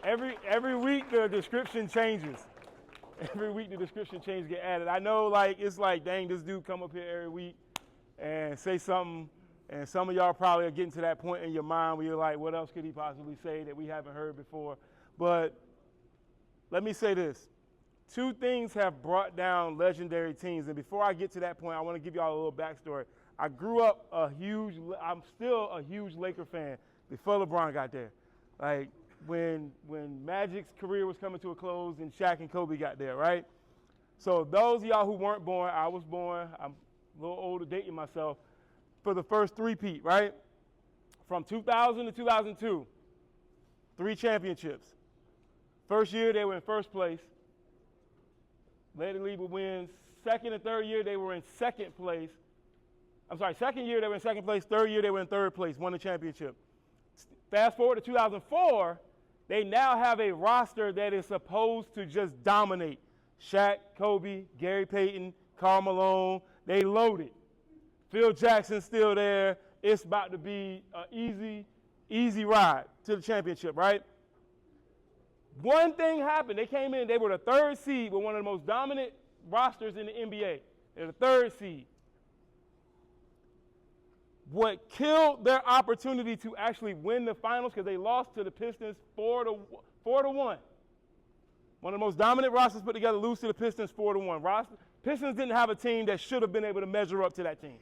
Every week the description changes. Every week the description changes get added. I know, it's like, dang, this dude come up here every week and say something, and some of y'all probably are getting to that point in your mind where you're like, what else could he possibly say that we haven't heard before? But let me say this. Two things have brought down legendary teams, and before I get to that point, I want to give y'all a little backstory. I grew up I'm still a huge Laker fan before LeBron got there. Like, when Magic's career was coming to a close and Shaq and Kobe got there, right? So those of y'all who weren't born, I was born, I'm a little older dating myself, for the first three-peat, right? From 2000 to 2002, 3 championships. First year, they were in first place. Led the league with wins. Second and third year, they were in second place. Second year, they were in second place. Third year, they were in third place, won the championship. Fast forward to 2004, they now have a roster that is supposed to just dominate. Shaq, Kobe, Gary Payton, Karl Malone, they loaded. Phil Jackson's still there. It's about to be an easy ride to the championship, right? One thing happened. They came in, they were the 3rd seed with one of the most dominant rosters in the NBA. They're the 3rd seed. What killed their opportunity to actually win the finals, because they lost to the Pistons 4-1. One of the most dominant rosters put together, lose to the Pistons 4-1. Pistons didn't have a team that should have been able to measure up to that team.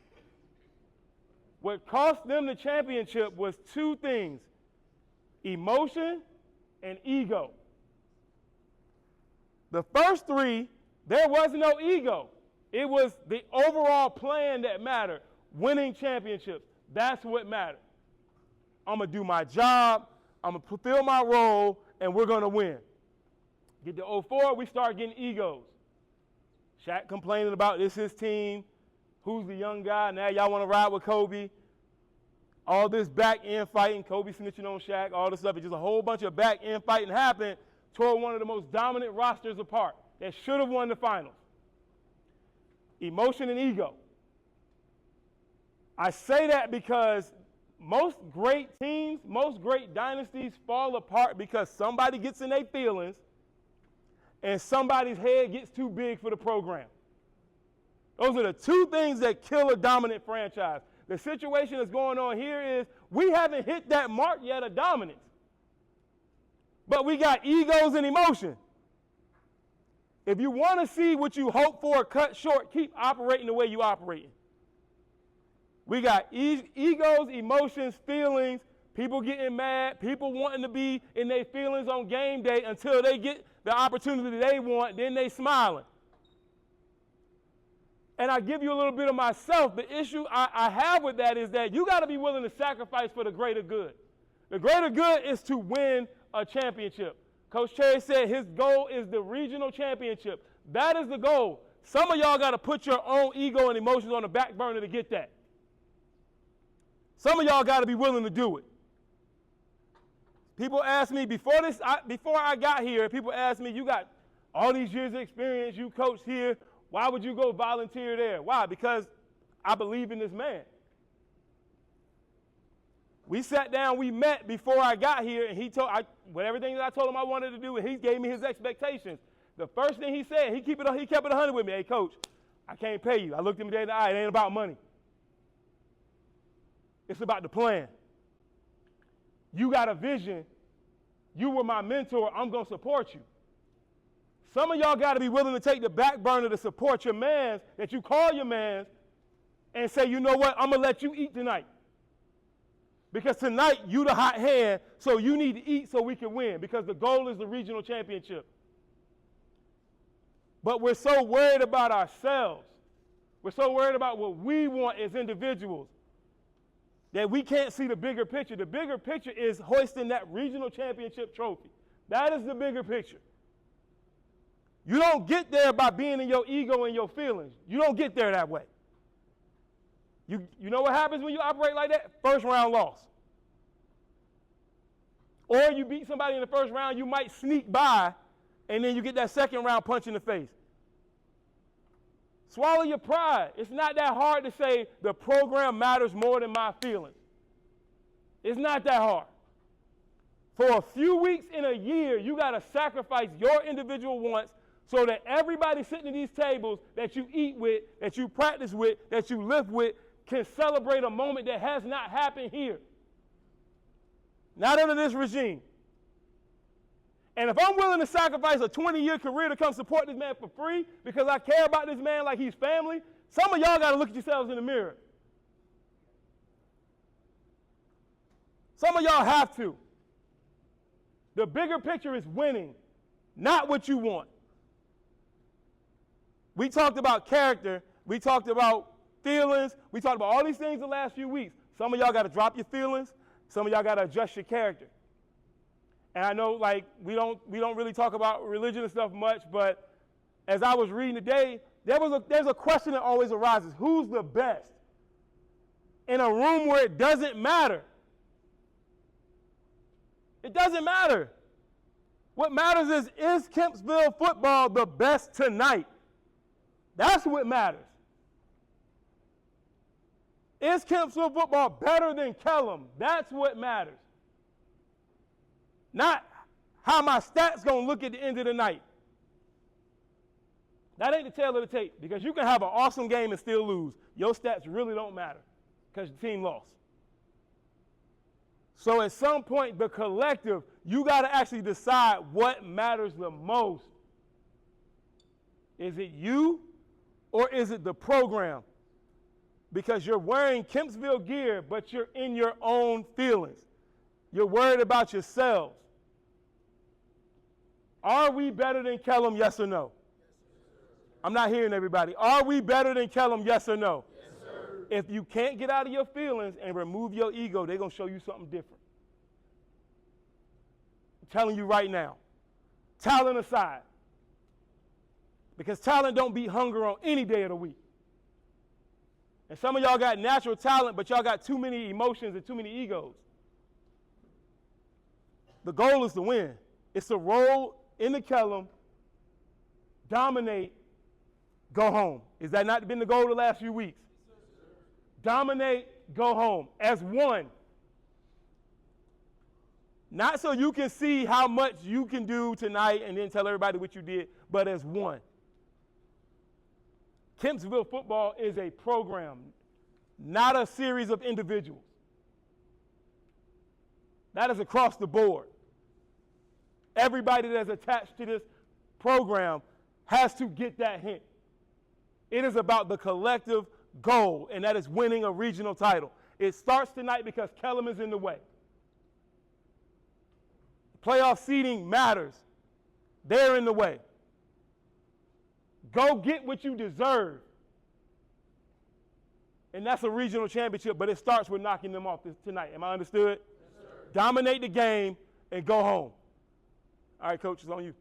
What cost them the championship was 2 things: emotion and ego. The first 3, there was no ego. It was the overall plan that mattered. Winning championships, that's what mattered. I'm going to do my job, I'm going to fulfill my role, and we're going to win. Get to 2004, we start getting egos. Shaq complaining about this his team, who's the young guy, now y'all want to ride with Kobe. All this back-end fighting, Kobe snitching on Shaq, all this stuff. It's just a whole bunch of back-end fighting happened, tore one of the most dominant rosters apart that should have won the finals. Emotion and ego. I say that because most great teams, most great dynasties fall apart because somebody gets in their feelings and somebody's head gets too big for the program. Those are the 2 things that kill a dominant franchise. The situation that's going on here is we haven't hit that mark yet of dominance. But we got egos and emotion. If you want to see what you hope for cut short, keep operating the way you operating. We got egos, emotions, feelings, people getting mad, people wanting to be in their feelings on game day until they get the opportunity they want, then they smiling. And I give you a little bit of myself. The issue I have with that is that you got to be willing to sacrifice for the greater good. The greater good is to win a championship. Coach Cherry said his goal is the regional championship. That is the goal. Some of y'all got to put your own ego and emotions on the back burner to get that. Some of y'all got to be willing to do it. People ask me, before I got here, people ask me, you got all these years of experience, you coached here, why would you go volunteer there? Why? Because I believe in this man. We sat down, we met before I got here, and he told everything that I told him I wanted to do, and he gave me his expectations. The first thing he said, he kept it 100 with me. Hey, coach, I can't pay you. I looked him dead in the eye. It ain't about money. It's about the plan. You got a vision. You were my mentor. I'm going to support you. Some of y'all got to be willing to take the back burner to support your mans that you call your mans and say, you know what, I'm going to let you eat tonight. Because tonight you the hot hand, so you need to eat so we can win, because the goal is the regional championship. But we're so worried about ourselves. We're so worried about what we want as individuals that we can't see the bigger picture. The bigger picture is hoisting that regional championship trophy. That is the bigger picture. You don't get there by being in your ego and your feelings. You don't get there that way. You know what happens when you operate like that? First round loss. Or you beat somebody in the first round, you might sneak by, and then you get that second round punch in the face. Swallow your pride. It's not that hard to say the program matters more than my feelings. It's not that hard. For a few weeks in a year, got to sacrifice your individual wants so that everybody sitting at these tables that you eat with, that you practice with, that you live with, can celebrate a moment that has not happened here. Not under this regime. And if I'm willing to sacrifice a 20-year career to come support this man for free because I care about this man like he's family, some of y'all got to look at yourselves in the mirror. Some of y'all have to. The bigger picture is winning, not what you want. We talked about character. We talked about feelings. We talked about all these things the last few weeks. Some of y'all got to drop your feelings. Some of y'all got to adjust your character. And I know, like, we don't really talk about religion and stuff much, but as I was reading today, there's a question that always arises. Who's the best? In a room where it doesn't matter. It doesn't matter. What matters is Kempsville football the best tonight? That's what matters. Is Kempsville football better than Kellum? That's what matters. Not how my stats going to look at the end of the night. That ain't the tail of the tape, because you can have an awesome game and still lose. Your stats really don't matter because your team lost. So at some point, the collective, you got to actually decide what matters the most. Is it you or is it the program? Because you're wearing Kempsville gear, but you're in your own feelings. You're worried about yourselves. Are we better than Kellum, yes or no? I'm not hearing everybody. Are we better than Kellum, yes or no? Yes, sir. If you can't get out of your feelings and remove your ego, they're going to show you something different. I'm telling you right now. Talent aside. Because talent don't beat hunger on any day of the week. And some of y'all got natural talent, but y'all got too many emotions and too many egos. The goal is to win. It's to roll in the Kellum, dominate, go home. Is that not been the goal the last few weeks? Dominate, go home as one. Not so you can see how much you can do tonight and then tell everybody what you did, but as one. Kempsville football is a program, not a series of individuals. That is across the board. Everybody that's attached to this program has to get that hint. It is about the collective goal, and that is winning a regional title. It starts tonight because Kellum is in the way. Playoff seeding matters. They're in the way. Go get what you deserve. And that's a regional championship, but it starts with knocking them off tonight. Am I understood? Yes, sir. Dominate the game and go home. All right, Coach, it's on you.